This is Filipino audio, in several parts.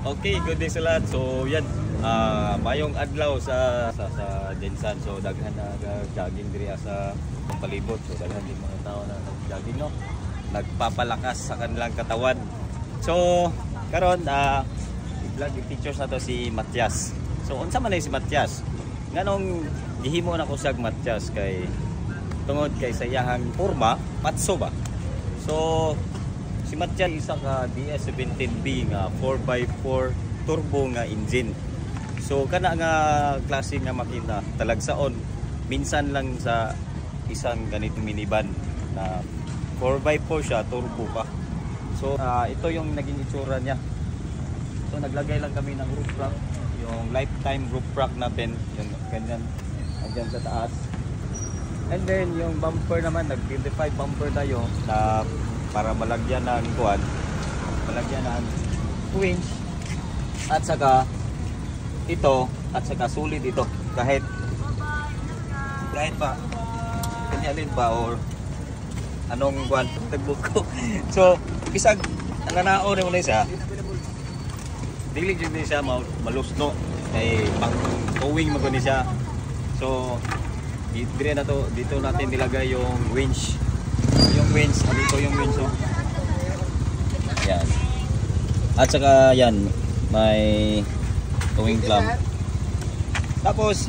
Okay, good day sa lahat. So yan, mayong adlaw sa Jensan. So daghan na jogging diri sa palibot. So daghan din mga tao na nag-jogging, no. Nagpapalakas sa kanilang katawan. So karon i-vlog yung pictures na to si Matias. So unsa man si Matias? Nganong gihimo na ko siya Matias kay tungod kay sayahang porma, patso ba? So si Matias isa ka DS17B nga 4x4 turbo nga engine. So kana nga klase nga makina talagsaon minsan lang sa isang ganitong minivan na 4x4 siya, turbo pa. So ito yung naging itsura niya. So naglagay lang kami ng roof rack, yung lifetime roof rack natin, yung ganyan andyan sa taas. And then yung bumper naman, nag-25 bumper tayo na para malagyan ng kuwan, malagyan ng winch at saka ito at saka sulit ito kahit pa kanyalin pa or anong kuwan tagbuk ko. So bisag nanao ni mo na siya dili jud ni siya malusno kay pang towing mo ni siya. So dito natin nilagay yung winch. Yung winch, dito yung winch, oh. Yan. At saka yan, may towing clamp. Tapos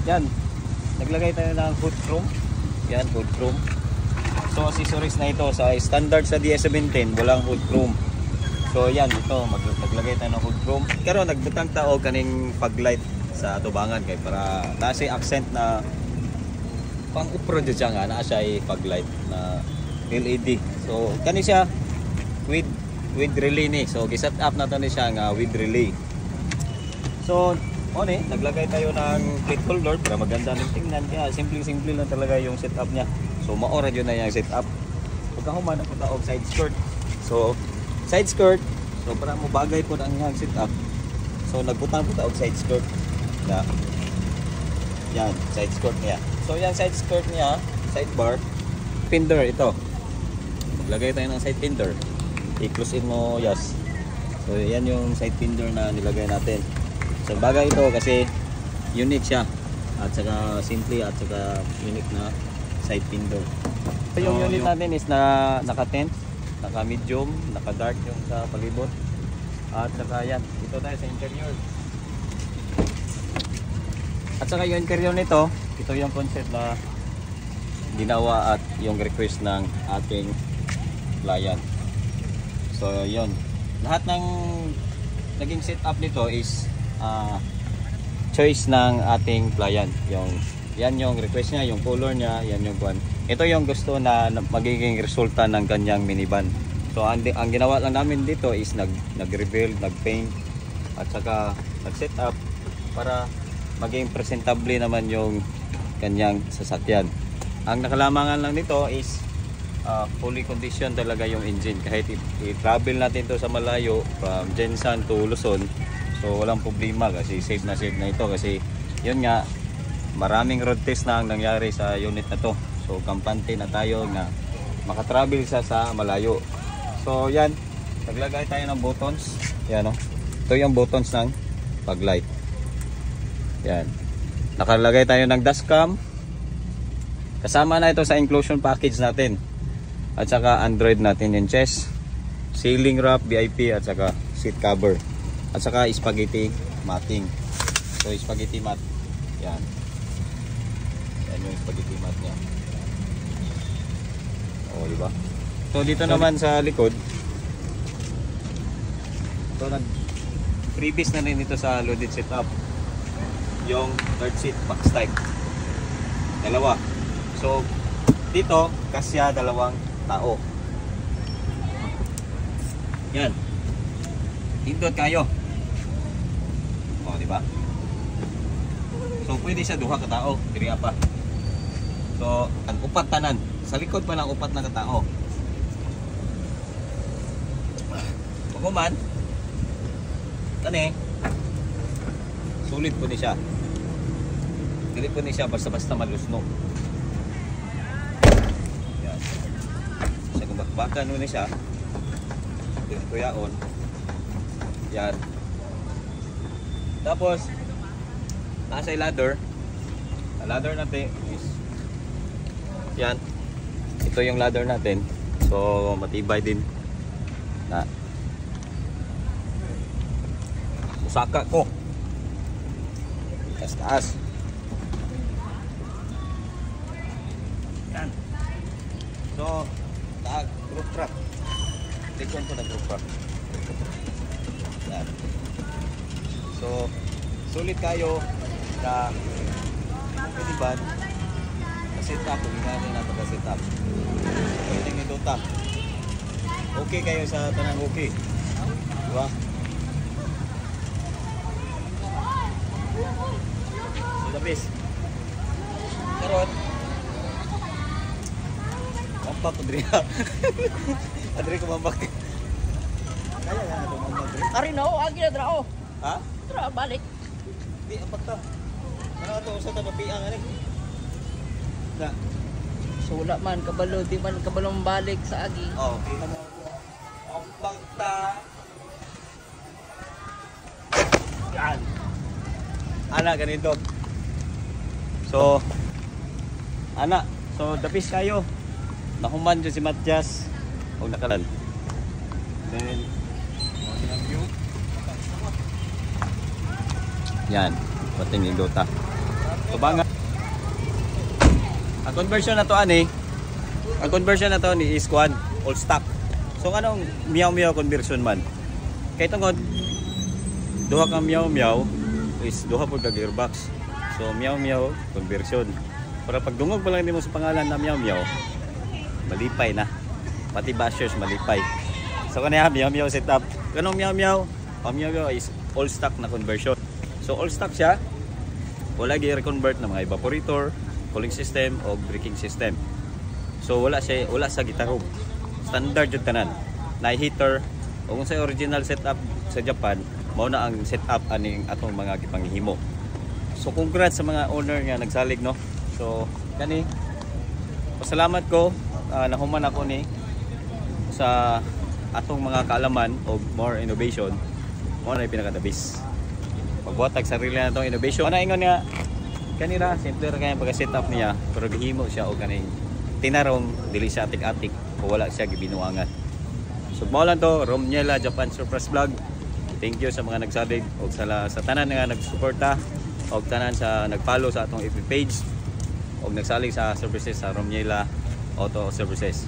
yan, naglagay tayo ng hood chrome. Yan, hood chrome. So accessories na ito sa standard sa DS17, walang hood chrome. So yan, ito naglagay tayo ng hood chrome. Pero nagbutang tao kaning paglight sa tubangan kay para nasa accent na pang-upro dyan siya nga na siya ay paglight na LED. So kani siya with relay ni. So giset up na tani siya nga with relay. So naglagay tayo ng plate holder para maganda ning tingnan. Kaya simple lang talaga yung setup niya. So maora jud na yung setup. Pagkahuman ako ta og side skirt. So side skirt, so para mo bagay po ang iyang setup. So nagbutang po ta og side skirt. Yan, side skirt niya. So yung side skirt niya, sidebar, fender ito. Maglagay tayo ng side fender. I-close in mo, yes. So yan yung side fender na nilagay natin. So bagay ito kasi unique siya. At saka simple at saka unique na side fender. So yung unit natin is na naka-tent, naka-medium, naka-dark yung sa palibot. At saka yan, ito tayo sa interior. At saka yung interior nito, ito yung concept na ginawa at yung request ng ating client. So yun, lahat ng naging setup nito is choice ng ating client. Yan yung request niya, yung color niya, yan yung buwan. Ito yung gusto na magiging resulta ng kanyang minivan. So ang ginawa lang namin dito is nag-rebuild, nag-paint at saka nag-setup para maging presentable naman yung kanyang sasakyan. Ang nakalamangan lang nito is fully conditioned talaga yung engine. Kahit i-travel natin to sa malayo from Jensan to Luzon, so walang problema kasi safe na ito kasi yun nga, maraming road test na ang nangyari sa unit na to. So kampante na tayo na makatravel siya sa malayo. So yan, naglagay tayo ng buttons. Yan, no? Ito yung buttons ng paglight. Yan. Nakalagay tayo ng dashcam. Kasama na ito sa inclusion package natin. At saka Android natin yung chest, ceiling wrap, VIP at saka seat cover. At saka spaghetti matting. So spaghetti mat. Yan. Yan yung spaghetti mat niya. Oh, di ba? So dito naman sa likod. So previous na rin ito sa loaded setup. Yung third seat box type, dalawa. So dito kasya dalawang tao. Yan, pindot kayo, o di ba? So pwede siya duha ka tao, diri pa. So ang upat tanan sa likod pa lang, upat na ka tao. Pagkuman kani sulit po ni siya. Dili po ni siya basta-basta malusno. Yan. Sa kumbakbakan mo ni siya. Tuyaon. Yan. Tapos, nasa ladder. Ang ladder natin is yan. Ito yung ladder natin. So, matibay din. Na. Musaka ko. Taas. Yan. So, group trap. Likon ko na group trap. Yan. So, sulit kayo na pwede na-set up. Ginagawa na pagka-set up. Pwede nyo dota. Okay kayo sa tanang okay. Diba? So, the best. Karon, mampak ko diri ha. Adri ko mampak. Kaya nga ito mampak diri. Ari na agi na drao. Ha? Tra balik. Di apat ta. Ano ito usa ta kapiang ani? Na. Sula man kabalo di man kabalo balik sa agi. Oh, okay na mo. Mampak ta. Yan. Ana ganito. So, dapis kayo. Nahuman dyan si Matias. Huwag nakalan. Then, yung view. Yan. Pating yung dota. So, banga. Ang conversion na to, ang conversion na to ni is one, all stock. So, anong meow-meow conversion man? Kaya itong duha kang meow-meow is duha po ka gearbox. So, meow-meow conversion. Para pag dungog pa lang din mo sa pangalan na meow-meow, malipay na. Pati bashers malipay. So kanaya meow-meow setup. Kanong meow-meow? Ang meow-meow is all stock na conversion. So all stock siya. Wala gi-reconvert na mga evaporator, cooling system o braking system. So wala sa gitarog. Standard jud tanan. Na heater o kung sa original setup sa Japan, mao na ang setup aning atong mga gipanghimo. So congrats sa mga owner nga nagsalig no. So kani pasalamat ko nahuman ako ni sa atong mga kaalaman o more innovation mo na pinakadabis pagbuhatag sarili na itong innovation. Ano ingon nga kanina simple ra kaya pagka-setup niya pero gihimo siya o kaning tinarong dili siya atik-atik o wala siya gibinuangan. So mao lang to Romniela Japan Surprise Vlog. Thank you sa mga nagsalig o sa tanan nga nagsuporta o tanan sa nag-follow sa atong FB page o nagsalig sa services sa Romniela Auto Services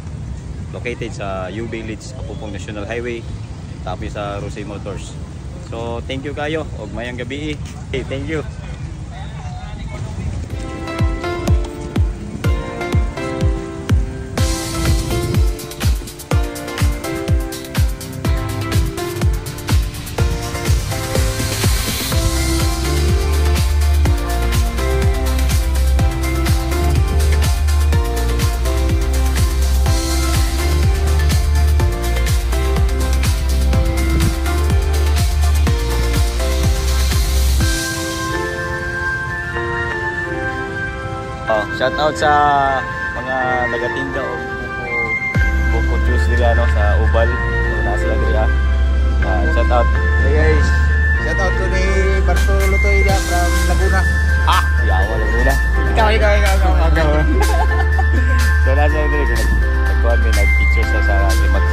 located sa U Village, Apupong National Highway tabi sa Rosay Motors. So thank you kayo og mayang gabi. Okay, thank you. Shout out sa mga nagatinda o buko juice diri ano sa Ubal. So na sila diri ha. Shout out. Hey guys, shout out ko ni Bartolo Toida from Laguna. Yawa Laguna. Ikaw. So na sila diri nagkuhan mi nag-picture sa Limat